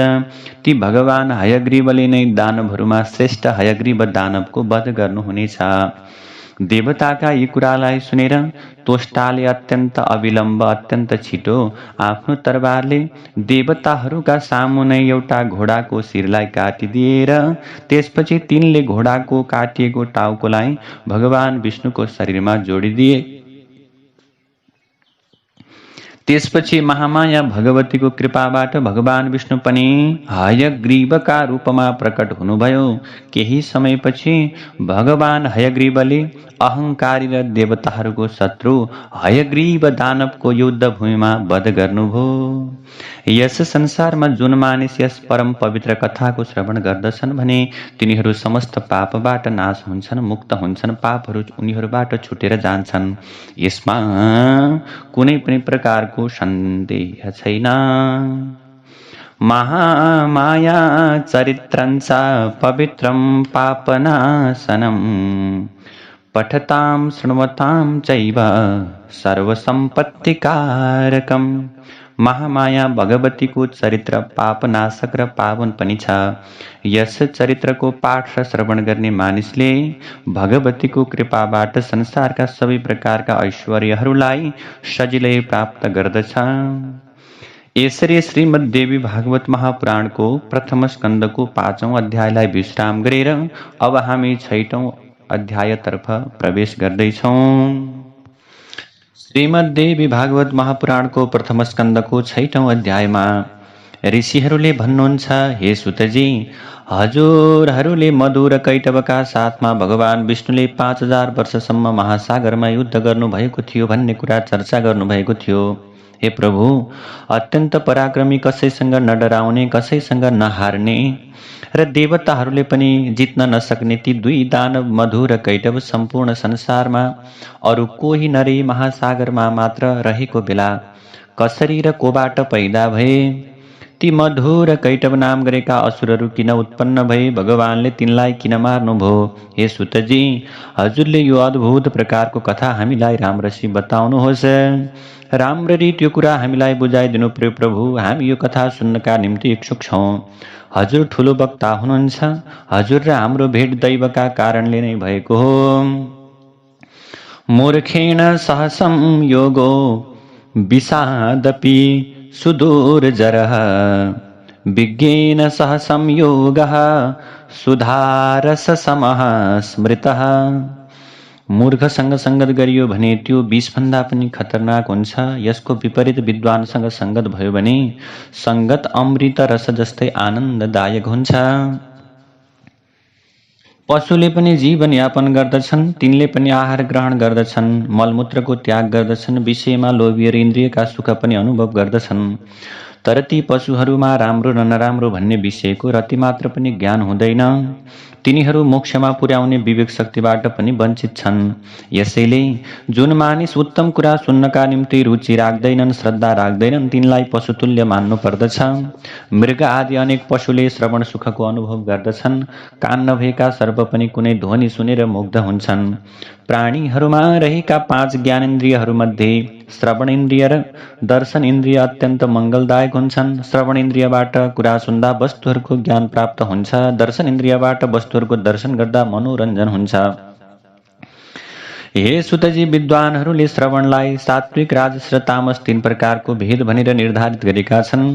ती भगवान हयग्रीवले नै दानवहरूमा श्रेष्ठ हयग्रीव दानवको वध गर्नुहुनेछ। देवताका यी कुरालाई सुनेर त्वष्टाले अत्यन्त अविलम्ब, अत्यन्त छिटो आफ्नो तरबारले देवताहरूका सामु नै एउटा घोडाको शिरलाई काटिदिएर त्यसपछि तिनले घोडाको काटिएको टाउकोलाई भगवान विष्णुको शरीरमा जोडिदिए। त्यसपछि महामाया भगवतीको कृपाबाट भगवान विष्णु पनि हयग्रीवका रूपमा प्रकट हुनुभयो। केही समयपछि भगवान हयग्रीवले अहंकारी र देवताहरूको शत्रु हयग्रीव दानवको युद्ध भूमिमा वध गर्नुभयो। यस संसारमा जुन मानिस यस परम पवित्र कथाको श्रवण गर्दछन् भने तिनीहरू समस्त पापबाट नाश हुन्छन्, मुक्त हुन्छन्, पापहरू उनीहरूबाट छुटेर जान्छन्। यसमा कुनै पनि प्रकारको सन्देह छैन। महामाया चरित्रञ्च पवित्रं पापनाशनं पठतां शृण्वतां चैव सर्वसम्पत्तिकारकम्। महामाया भगवतीको चरित्र पापनाशक र पावन पनि छ। यस चरित्रको पाठ र श्रवण गर्ने मानिसले भगवतीको कृपाबाट संसारका सबै प्रकारका ऐश्वर्यहरूलाई सजिलै प्राप्त गर्दछ। यसरी श्रीमद्देवी भागवत महापुराणको प्रथम स्कन्धको 5औं अध्यायलाई विश्राम गरेर अब हामी 6औं अध्यायतर्फ प्रवेश गर्दैछौँ। श्रीमद्देवी भागवत महापुराणको प्रथम स्कन्धको 6औं अध्यायमा ऋषिहरूले भन्नुहुन्छ, हे सुतजी, हजुरहरूले मधुर कैटवका साथमा भगवान विष्णुले 5000 वर्षसम्म महासागरमा युद्ध गर्नुभएको थियो भन्ने कुरा चर्चा गर्नुभएको थियो। हे प्रभु, अत्यन्त पराक्रमी, कसैसँग नडराउने, कसैसँग नहार्ने र देवताहरूले पनि जित्न नसक्ने ती दुई दानव मधु र कैटव सम्पूर्ण संसारमा अरू कोही नरही महासागरमा मात्र रहेको बेला कसरी र कोबाट पैदा भए, ती मधुर कैटव नाम गरेका असुरहरू किन उत्पन्न भए, भगवानले तिनलाई किन मार्नुभयो। हे सुतजी, हजुरले यो अद्भुत प्रकारको कथा हामीलाई राम्रसी बताउनुहोस्। राम्ररी त्यो कुरा हामीलाई बुझाइदिनु पर्यो प्रभु, हामी यो कथा सुन्नका निम्ति इच्छुक छौँ। हजुर ठुलो वक्ता हुनुहुन्छ, हजुर र हाम्रो भेट दैवका कारणले नै भएको हो। मूर्खेण सह संयोगो विषादपि सुदूरजरः, विज्ञेन सह संयोगः सुधारससमः स्मृतः। मूर्खसँग सङ्गत गरियो भने त्यो विषभन्दा पनि खतरनाक हुन्छ। यसको विपरीत विद्वानसँग सङ्गत भयो भने सङ्गत अमृत रस जस्तै आनन्ददायक हुन्छ। पशुले पनि जीवन यापन गर्दछन्, तिनले पनि आहार ग्रहण गर्दछन्, मलमूत्रको त्याग गर्दछन्, विषयमा लोभिएर इन्द्रियका सुख पनि अनुभव गर्दछन्। तर ती पशुहरूमा राम्रो र नराम्रो भन्ने विषयको रति मात्र पनि ज्ञान हुँदैन। तिनीहरू मोक्षमा पुर्याउने विवेक शक्तिबाट पनि वञ्चित छन्। यसैले जुन मानिस उत्तम कुरा सुन्नका निम्ति रुचि राख्दैनन्, श्रद्धा राख्दैनन्, तिनलाई पशुतुल्य मान्नु पर्दछ। मृग आदि अनेक पशुले श्रवण सुखको अनुभव गर्दछन्। कान नभएका सर्प पनि कुनै ध्वनि सुनेर मुग्ध हुन्छन्। प्राणीहरूमा रहेका 5 ज्ञानेन्द्रियहरूमध्ये श्रवण इन्द्रिय र दर्शन इन्द्रिय अत्यन्त मङ्गलदायक हुन्छन्। श्रवण इन्द्रियबाट कुरा सुन्दा वस्तुहरूको ज्ञान प्राप्त हुन्छ। दर्शन इन्द्रियबाट वस्तुहरूको दर्शन गर्दा मनोरञ्जन हुन्छ। हे सुतजी, विद्वानहरूले श्रवणलाई सात्विक, राजस र तामस 3 प्रकारको भेद भनेर निर्धारित गरेका छन्।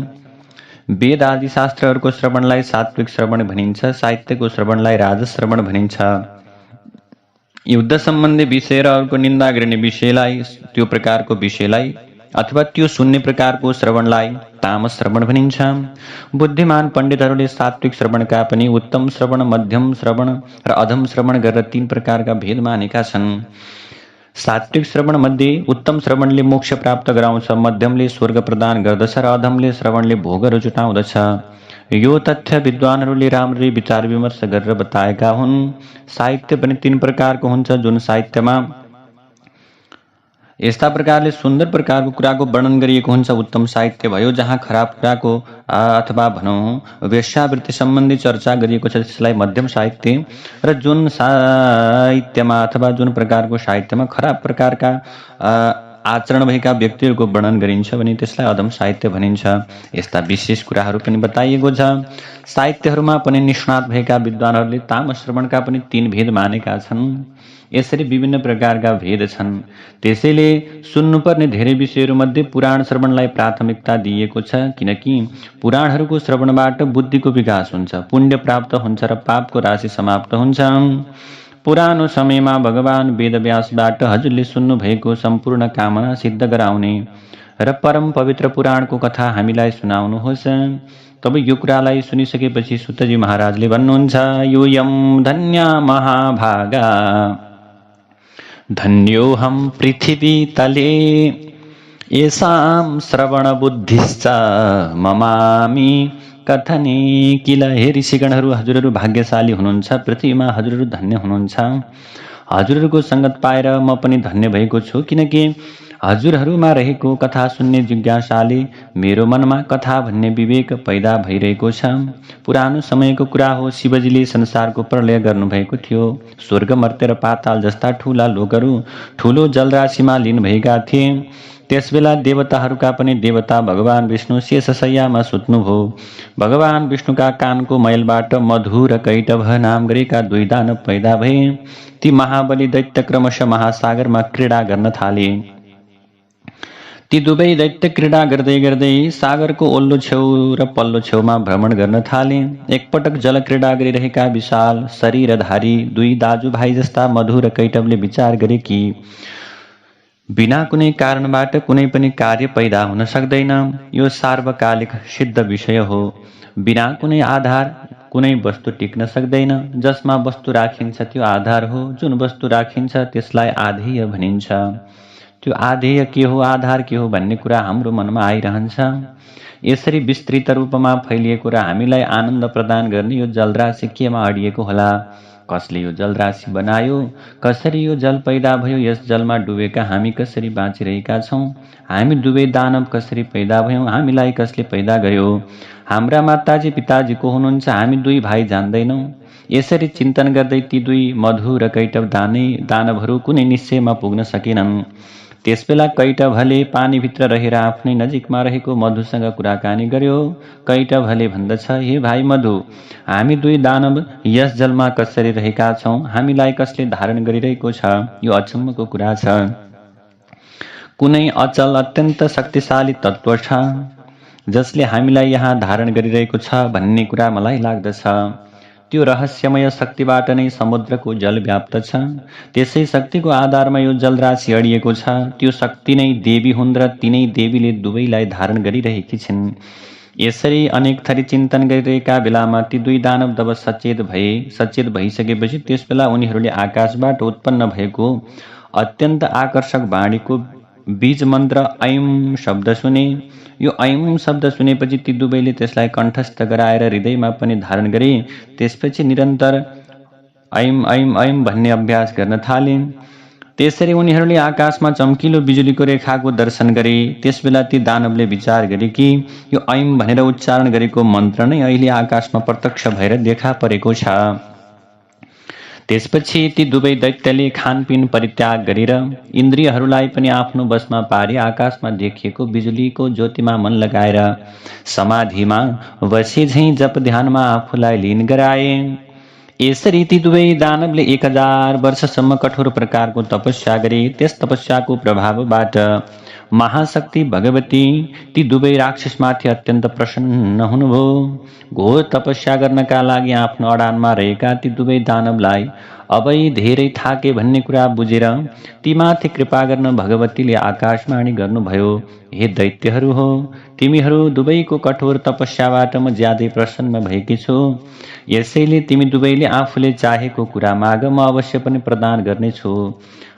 वेद आदि शास्त्रहरूको श्रवणलाई सात्विक श्रवण भनिन्छ, साहित्यको श्रवणलाई राजस श्रवण भनिन्छ। युद्ध सम्बन्धी विषय र अर्को निन्दा गर्ने विषयलाई, त्यो प्रकारको विषयलाई अथवा त्यो सुन्ने प्रकारको श्रवणलाई तामस श्रवण भनिन्छ। बुद्धिमान पण्डितहरूले सात्विक श्रवणका पनि उत्तम श्रवण, मध्यम श्रवण र अधम श्रवण गरेर 3 प्रकारका भेद मानेका छन्। सात्विक श्रवण मध्ये उत्तम श्रवणले मोक्ष प्राप्त गराउँछ, मध्यमले स्वर्ग प्रदान गर्दछ र अधमले श्रवणले भोगहरू जुटाउँदछ। यो तथ्य विद्वानहरूले राम्ररी विचार विमर्श गरेर बताएका हुन्। साहित्य पनि 3 प्रकारको हुन्छ, जुन साहित्यमा यस्ता प्रकारले सुन्दर प्रकारको कुराको वर्णन गरिएको हुन्छ। उत्तम साहित्य भयो जहाँ खराब कुराको अथवा भनौँ वेश्यावृत्ति सम्बन्धी चर्चा गरिएको छ, त्यसलाई मध्यम साहित्य। र जुन साहित्यमा अथवा जुन प्रकारको साहित्यमा खराब प्रकारका आचरण भएका व्यक्तिहरूको वर्णन गरिन्छ भने त्यसलाई अधम साहित्य भनिन्छ। यस्ता विशेष कुराहरू पनि बताइएको छ। साहित्यहरूमा पनि निष्णात भएका विद्वानहरूले तामस श्रवणका पनि 3 भेद मानेका छन्। यसरी विभिन्न प्रकारका भेद छन्। त्यसैले सुन्नुपर्ने धेरै विषयहरूमध्ये पुराण श्रवणलाई प्राथमिकता दिइएको छ, किनकि पुराणहरूको श्रवणबाट बुद्धिको विकास हुन्छ, पुण्य प्राप्त हुन्छ र पापको राशि समाप्त हुन्छ। पुरानो समयमा भगवान वेदव्यासबाट हजुरले सुन्नुभएको सम्पूर्ण कामना सिद्ध गराउने र परम पवित्र पुराणको कथा हामीलाई सुनाउनुहोस्। तब यो कुरालाई सुनिसकेपछि सुतजी महाराजले भन्नुहुन्छ, योऽयं धन्या महाभागा धन्योऽहं पृथिवी तले, येषां श्रवण बुद्धिश्च ममामि कथने किल। हे ऋषिगणहरू, हजुरहरू भाग्यशाली हुनुहुन्छ, पृथ्वीमा हजुरहरू धन्य हुनुहुन्छ। हजुरहरूको सङ्गत पाएर म पनि धन्य भएको छु, किनकि हजुरहरूमा रहेको कथा सुन्ने जिज्ञासाले मेरो मनमा कथा भन्ने विवेक पैदा भइरहेको छ। पुरानो समयको कुरा हो, शिवजीले संसारको प्रलय गर्नुभएको थियो। स्वर्ग, मर्त्य र पाताल जस्ता ठुला लोकहरू ठुलो जलराशिमा लीन भएका थिए। त्यसबेला देवताहरूका पनि देवता भगवान विष्णु शेषशय्यामा सुत्नुभयो। भगवान विष्णुका कानको मैलबाट मधुर कैटभ नाम गरेका 2 दानव पैदा भए। ती महाबली दैत्य क्रमशः महासागरमा क्रीडा गर्न थाले। ती दुवै दैत्य क्रीडा गर्दै गर्दै सागरको ओल्लो छेउ र पल्लो छेउमा भ्रमण गर्न थाले। एकपटक जल क्रीडा गरिरहेका विशाल शरीरधारी 2 दाजुभाइ जस्ता मधुर कैटभले विचार गरे कि बिना कुनै कारणबाट कुनै पनि कार्य पैदा हुन सक्दैन। यो सार्वकालिक सिद्ध विषय हो। बिना कुनै आधार कुनै वस्तु टिक्न सक्दैन। जसमा वस्तु राखिन्छ त्यो आधार हो। जुन वस्तु राखिन्छ त्यसलाई आधेय भनिन्छ। त्यो आधेय के हो, आधार के हो भन्ने कुरा हाम्रो मनमा आइरहन्छ। यसरी विस्तृत रूपमा फैलिएको र हामीलाई आनन्द प्रदान गर्ने यो जलराशि केमा अडिएको होला? कसले यो जलराशि बनायो, कसरी यो जल पैदा भयो, यस जलमा डुबेका हामी कसरी बाँचिरहेका छौँ, हामी दुवै दानव कसरी पैदा भयौँ, हामीलाई कसले पैदा गर्यो, हाम्रा माताजी पिताजी को हुनुहुन्छ, हामी दुई भाइ जान्दैनौँ। यसरी चिन्तन गर्दै ती दुई मधु र कैटभ दानवहरू कुनै निश्चयमा पुग्न सकेनन्। त्यसबेला कैटभले पानीभित्र रहेर आफ्नै नजिकमा रहेको मधुसँग कुराकानी गर्यो। कैटभले भन्दछ, हे भाइ मधु, हामी दुई दानव यस जलमा कसरी रहेका छौँ, हामीलाई कसले धारण गरिरहेको छ, यो अचम्मको कुरा छ। कुनै अचल अत्यन्त शक्तिशाली तत्त्व छ जसले हामीलाई यहाँ धारण गरिरहेको छ भन्ने कुरा मलाई लाग्दछ। त्यो रहस्यमय शक्तिबाट नै समुद्रको जल व्याप्त छ। त्यसै शक्तिको आधारमा यो जलराशि अडिएको छ। त्यो शक्ति नै देवी हुन् र तिनै देवीले दुवैलाई धारण गरिरहेकी छिन्। यसरी अनेक थरी चिन्तन गरिरहेका बेलामा ती दुई दानव जब सचेत भइसकेपछि त्यसबेला उनीहरूले आकाशबाट उत्पन्न भएको अत्यन्त आकर्षक वाणीको बीज मन्त्र ऐं शब्द सुने। यो ऐं शब्द सुनेपछि ती दुवैले त्यसलाई कण्ठस्थ गराएर हृदयमा पनि धारण गरे। त्यसपछि निरन्तर ऐं ऐं ऐं भन्ने अभ्यास गर्न थाले। त्यसरी उनीहरूले आकाशमा चम्किलो बिजुलीको रेखाको दर्शन गरे। त्यसबेला ती दानवले विचार गरे कि यो ऐं भनेर उच्चारण गरेको मन्त्र नै अहिले आकाशमा प्रत्यक्ष भएर देखा परेको छ। त्यसपछि ती दुवै दैत्यले खानपिन परित्याग गरेर इन्द्रियहरूलाई पनि आफ्नो बसमा पारी आकाशमा देखिएको बिजुलीको ज्योतिमा मन लगाएर समाधिमा बसे झैँ जप ध्यानमा आफूलाई लीन गराए। यसरी ती दुवै दानवले 1000 वर्षसम्म कठोर प्रकारको तपस्या गरे। त्यस तपस्याको प्रभावबाट महाशक्ति भगवती ती दुवै राक्षसमाथि अत्यन्त प्रसन्न हुनुभयो। घोर तपस्या गर्नका लागि आफ्नो अडानमा रहेका ती दुवै दानवलाई अबै धेरै थाके भन्ने कुरा बुझेर तीमाथि कृपा गर्न भगवतीले आकाशवाणी गर्नुभयो, हे दैत्यहरू हो, तिमीहरू दुवैको कठोर तपस्याबाट म ज्यादै प्रसन्न भएकी छु। यसैले तिमी दुवैले आफूले चाहेको कुरा माग, म अवश्य पनि प्रदान गर्नेछु।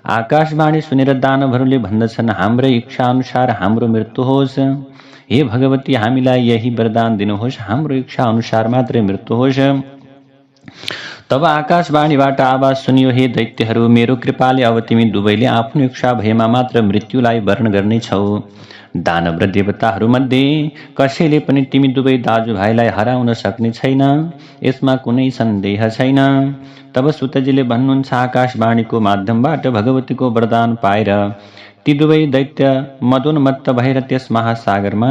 आकाशवाणी सुनेर दानवहरूले भन्दछन्, हाम्रै इच्छा अनुसार हाम्रो मृत्यु होस्। हे भगवती, हामीलाई यही वरदान दिनुहोस्, हाम्रो इच्छा अनुसार मात्रै मृत्यु होस्। तब आकाशवाणीबाट आवाज सुनियो, हे दैत्यहरू, मेरो कृपाले अब तिमी दुवैले आफ्नो इच्छा भएमा मात्र मृत्युलाई वर्ण गर्नेछौ। दानव र देवताहरूमध्ये कसैले पनि तिमी दुवै दाजुभाइलाई हराउन सक्ने छैन, यसमा कुनै सन्देह छैन। तब सुतजीले भन्नुहुन्छ, आकाशवाणीको माध्यमबाट भगवतीको वरदान पाएर ती दुवै दैत्य मदोन्मत्त भएर त्यस महासागरमा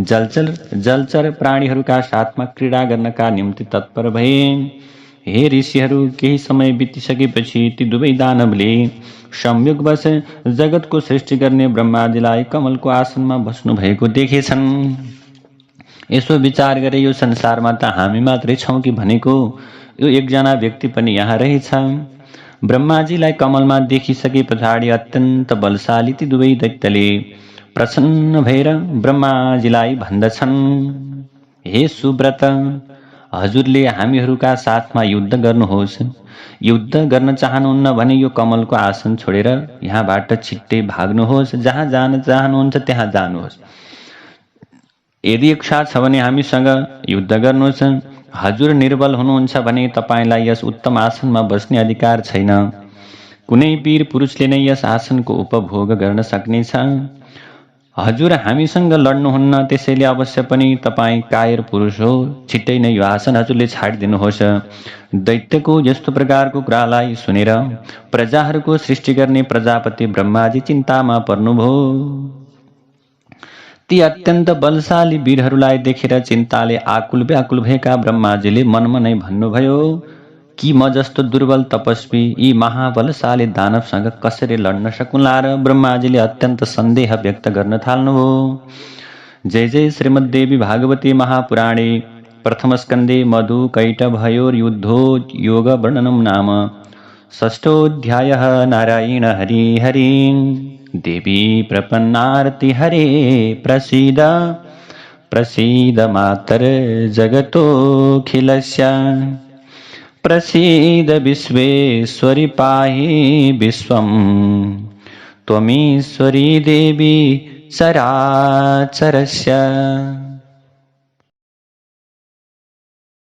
जलचर प्राणीहरूका साथमा क्रीडा गर्नका निम्ति तत्पर भए। हे ऋषिहरू, केही समय बितिसकेपछि ती दुवै दानवले संयोगवश जगतको सृष्टि गर्ने ब्रह्माजीलाई कमलको आसनमा बस्नु भएको देखेछन्। यसो विचार गरे, यो संसारमा त हामी मात्रै छौँ कि भनेको यो एकजना व्यक्ति पनि यहाँ रहेछ। ब्रह्माजीलाई कमलमा देखिसके पछाडि अत्यन्त बलशाली ती दुवै दैत्यले प्रसन्न भएर ब्रह्माजीलाई भन्दछन्, हे सुव्रत, हजुरले हामीहरूका साथमा युद्ध गर्नुहोस्। युद्ध गर्न चाहनुहुन्न भने यो कमलको आसन छोडेर यहाँबाट छिट्टै भाग्नुहोस्। जहाँ जान चाहनुहुन्छ त्यहाँ जानुहोस्। यदि इच्छा छ भने हामीसँग युद्ध गर्नुहोस्। हजुर निर्बल हुनुहुन्छ भने तपाईँलाई यस उत्तम आसनमा बस्ने अधिकार छैन। कुनै वीर पुरुषले नै यस आसनको उपभोग गर्न सक्नेछ। हजुर हामीसँग लड्नुहुन्न, त्यसैले अवश्य पनि तपाईँ कायर पुरुष हो। छिट्टै नै यो आसन हजुरले छाडिदिनुहोस्। दैत्यको यस्तो प्रकारको कुरालाई सुनेर प्रजाहरूको सृष्टि गर्ने प्रजापति ब्रह्माजी चिन्तामा पर्नुभयो। ती अत्यन्त बलशाली वीरहरूलाई देखेर चिन्ताले आकुल व्याकुल भएका ब्रह्माजीले मनमा नै भन्नुभयो कि म जस्तो दुर्बल तपस्वी यी महाबलशाली दानवसँग कसरी लड्न सकुला र ब्रह्माजीले अत्यन्त सन्देह व्यक्त गर्न थाल्नुभयो। जय जय श्रीमद्देवी भागवती महापुराणे प्रथम स्कन्धे मधु कैटभयोर्युद्धो योग वर्णनम नाम षष्ठोऽध्यायः। नारायण हरि हरि। देवी प्रपन्नार्ति हरे प्रसीद प्रसीद मातर जगतोऽखिलस्य। प्रसीद विश्वेश्वरि पाहि विश्वं, त्वमीश्वरी देवी चराचरस्य।